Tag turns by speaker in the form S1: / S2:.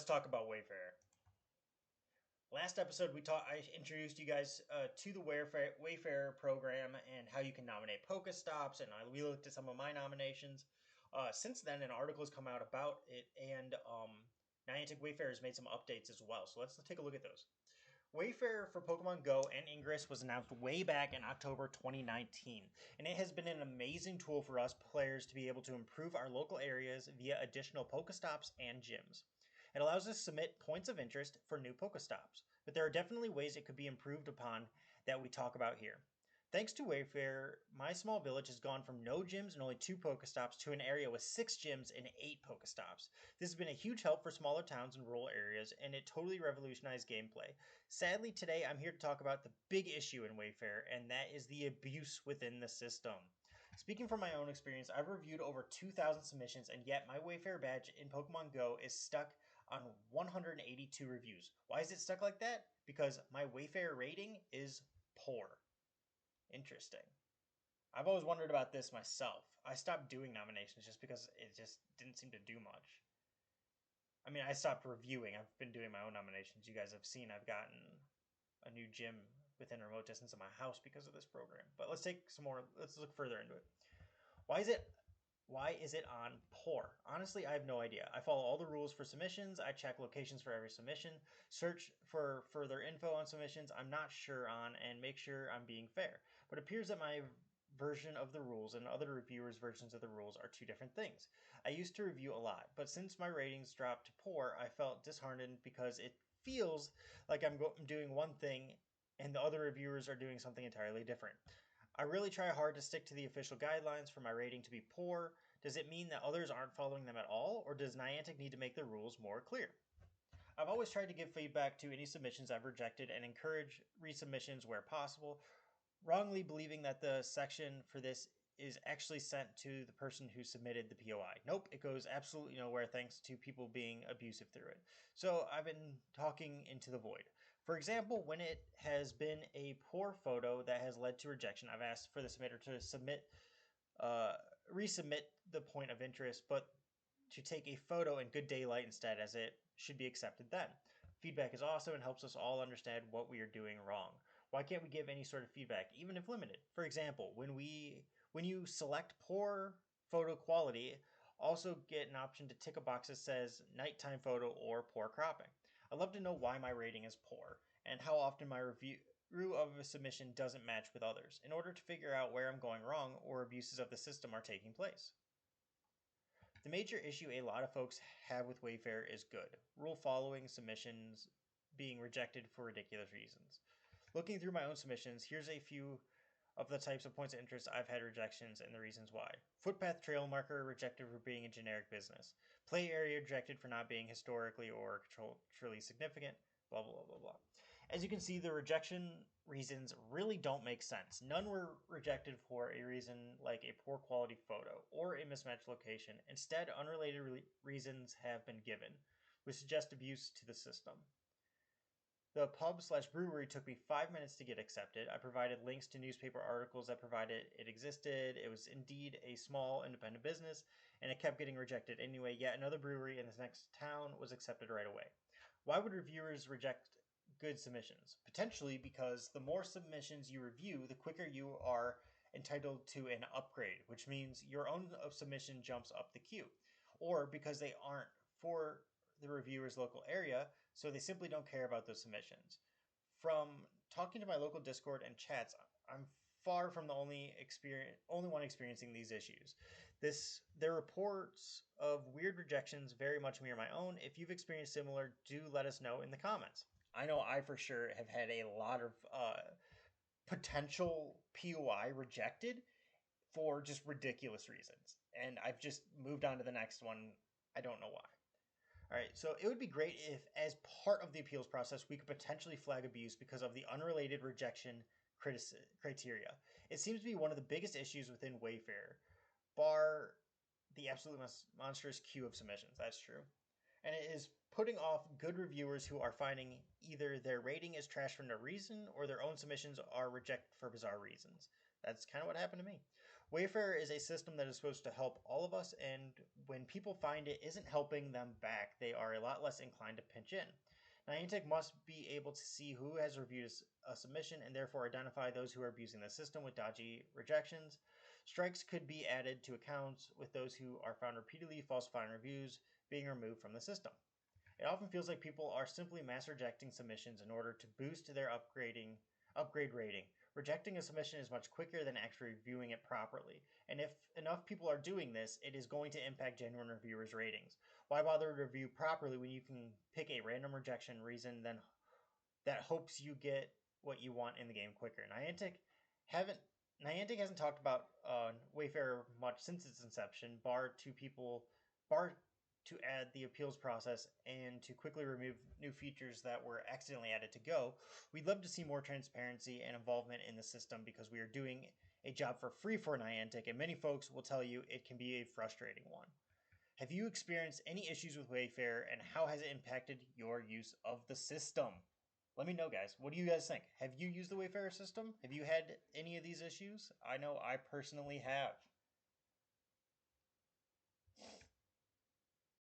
S1: let's talk about Wayfarer. Last episode, I introduced you guys to the Wayfarer program and how you can nominate Pokestops, and we looked at some of my nominations. Since then, an article has come out about it, and Niantic Wayfarer has made some updates as well. So let's take a look at those. Wayfarer for Pokemon Go and Ingress was announced way back in October 2019, and it has been an amazing tool for us players to be able to improve our local areas via additional Pokestops and gyms. It allows us to submit points of interest for new Pokestops, but there are definitely ways it could be improved upon that we talk about here. Thanks to Wayfarer, my small village has gone from no gyms and only 2 Pokestops to an area with 6 gyms and 8 Pokestops. This has been a huge help for smaller towns and rural areas, and it totally revolutionized gameplay. Sadly, today I'm here to talk about the big issue in Wayfarer, and that is the abuse within the system. Speaking from my own experience, I've reviewed over 2,000 submissions, and yet my Wayfarer badge in Pokemon Go is stuck on 182 reviews. Why is it stuck like that? Because my Wayfarer rating is poor. Interesting. I've always wondered about this myself. I stopped doing nominations just because it just didn't seem to do much. I mean, I stopped reviewing. I've been doing my own nominations. You guys have seen I've gotten a new gym within a remote distance of my house because of this program. But let's look further into it. Why is it on poor? Honestly, I have no idea. I follow all the rules for submissions. I check locations for every submission, search for further info on submissions I'm not sure on, and make sure I'm being fair. But it appears that my version of the rules and other reviewers' versions of the rules are two different things. I used to review a lot, but since my ratings dropped to poor, I felt disheartened because it feels like I'm doing one thing and the other reviewers are doing something entirely different. I really try hard to stick to the official guidelines for my rating to be poor. Does it mean that others aren't following them at all, or does Niantic need to make the rules more clear? I've always tried to give feedback to any submissions I've rejected and encourage resubmissions where possible, wrongly believing that the section for this is actually sent to the person who submitted the POI. Nope, it goes absolutely nowhere thanks to people being abusive through it. So I've been talking into the void. For example, when it has been a poor photo that has led to rejection, I've asked for the submitter to resubmit the point of interest, but to take a photo in good daylight instead, as it should be accepted then. Feedback is awesome and helps us all understand what we are doing wrong. Why can't we give any sort of feedback, even if limited? For example, when you select poor photo quality, also get an option to tick a box that says nighttime photo or poor cropping. I'd love to know why my rating is poor and how often my review of a submission doesn't match with others, in order to figure out where I'm going wrong or abuses of the system are taking place. The major issue a lot of folks have with Wayfarer is good. Rule following submissions being rejected for ridiculous reasons. Looking through my own submissions, here's a few of the types of points of interest I've had rejections and the reasons why. Footpath trail marker rejected for being a generic business. Play area rejected for not being historically or culturally significant. Blah, blah, blah, blah. As you can see, the rejection reasons really don't make sense. None were rejected for a reason like a poor quality photo or a mismatched location. Instead, unrelated reasons have been given, which suggest abuse to the system. The pub/brewery took me 5 minutes to get accepted. I provided links to newspaper articles that provided it existed. It was indeed a small independent business, and it kept getting rejected anyway. Yet another brewery in this next town was accepted right away. Why would reviewers reject good submissions? Potentially because the more submissions you review, the quicker you are entitled to an upgrade, which means your own submission jumps up the queue. Or because they aren't for the reviewer's local area, so they simply don't care about those submissions. From talking to my local Discord and chats, I'm far from the only one experiencing these issues. Their reports of weird rejections very much mirror my own. If you've experienced similar, do let us know in the comments. I know I for sure have had a lot of potential POI rejected for just ridiculous reasons, and I've just moved on to the next one. I don't know why. All right, so it would be great if, as part of the appeals process, we could potentially flag abuse because of the unrelated rejection criteria. It seems to be one of the biggest issues within Wayfarer, bar the absolute monstrous queue of submissions. That's true. And it is putting off good reviewers who are finding either their rating is trash for no reason or their own submissions are rejected for bizarre reasons. That's kind of what happened to me. Wayfarer is a system that is supposed to help all of us, and when people find it isn't helping them back, they are a lot less inclined to pinch in. Niantic must be able to see who has reviewed a submission and therefore identify those who are abusing the system with dodgy rejections. Strikes could be added to accounts with those who are found repeatedly falsifying reviews being removed from the system. It often feels like people are simply mass rejecting submissions in order to boost their upgrade rating. Rejecting a submission is much quicker than actually reviewing it properly, and if enough people are doing this, it is going to impact genuine reviewers' ratings. Why bother to review properly when you can pick a random rejection reason that hopes you get what you want in the game quicker? Haven't Niantic hasn't talked about Wayfarer much since its inception, bar to add the appeals process and to quickly remove new features that were accidentally added to Go. We'd love to see more transparency and involvement in the system because we are doing a job for free for Niantic, and many folks will tell you it can be a frustrating one. Have you experienced any issues with Wayfarer, and how has it impacted your use of the system? Let me know, guys. What do you guys think? Have you used the Wayfarer system? Have you had any of these issues? I know I personally have.